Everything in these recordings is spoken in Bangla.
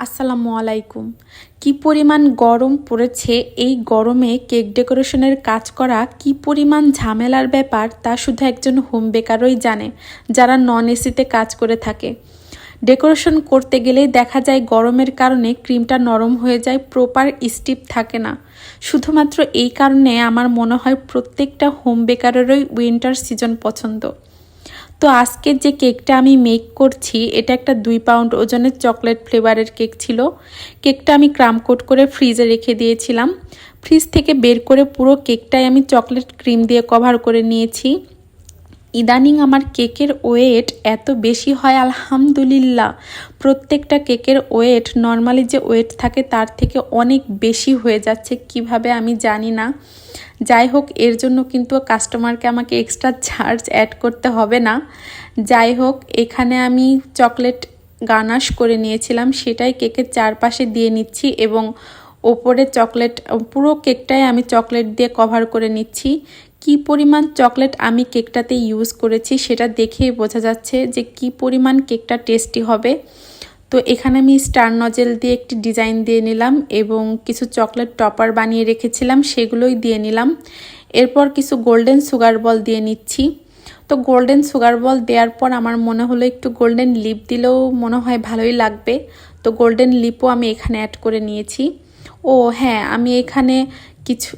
আসসালামু আলাইকুম। কি পরিমাণ গরম পড়েছে, এই গরমে কেক ডেকোরেশনের কাজ করা কি পরিমাণ ঝামেলার ব্যাপার তা শুধু একজন হোম বেকারই জানে, যারা নন এসিতে কাজ করে থাকে। ডেকোরেশন করতে গেলেই দেখা যায় গরমের কারণে ক্রিমটা নরম হয়ে যায়, প্রপার স্টিপ থাকে না। শুধুমাত্র এই কারণে আমার মনে হয় প্রত্যেকটা হোম বেকারেরই উইন্টার সিজন পছন্দ। তো আজকে যে কেকটা আমি মেক করছি এটা একটা 2 পাউন্ড ওজনের চকলেট ফ্লেভারের কেক ছিল। কেকটা আমি ক্রাম কোট করে ফ্রিজে রেখে দিয়েছিলাম। ফ্রিজ থেকে বের করে পুরো কেকটাই আমি চকলেট ক্রিম দিয়ে কভার করে নিয়েছি। ইদানিং আমার কেকের ওয়েট এত বেশি হয় আলহামদুলিল্লাহ। প্রত্যেকটা কেকের ওয়েট নর্মালি যে ওয়েট থাকে তার থেকে অনেক বেশি হয়ে যাচ্ছে, কিভাবে আমি জানি না। যাই হোক, এর জন্য কিন্তু কাস্টমারকে আমাকে এক্সট্রা চার্জ অ্যাড করতে হবে না। যাই হোক, এখানে আমি চকলেট গানাশ করে নিয়েছিলাম, সেটাই কেকের চারপাশে দিয়ে নিচ্ছি এবং ওপরে চকলেট, পুরো কেকটাই আমি চকলেট দিয়ে কভার করে নিচ্ছি। কি পরিমাণ চকলেট আমি কেকটাতে ইউজ করেছি সেটা দেখেই বোঝা যাচ্ছে যে কি পরিমাণ কেকটা টেস্টি হবে। তো এখানে আমি স্টার নজেল দিয়ে একটি ডিজাইন দিয়ে নিলাম এবং কিছু চকলেট টপার বানিয়ে রেখেছিলাম সেগুলোই দিয়ে নিলাম। এরপর কিছু গোল্ডেন সুগার বল দিয়ে নিচ্ছি। তো গোল্ডেন সুগার বল দেওয়ার পর আমার মনে হলো একটু গোল্ডেন লিপ দিলেও মনে হয় ভালোই লাগবে। তো গোল্ডেন লিপও আমি এখানে অ্যাড করে নিয়েছি। ও হ্যাঁ, আমি এখানে কিছু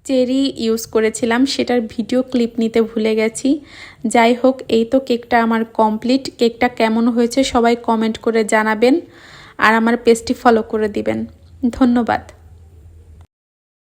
চেরি ইউজ করেছিলাম, সেটার ভিডিও ক্লিপ নিতে ভুলে গেছি। যাই হোক, এই তো কেকটা আমার কমপ্লিট। কেকটা কেমন হয়েছে সবাই কমেন্ট করে জানাবেন আর আমার পেজটি ফলো করে দিবেন। ধন্যবাদ।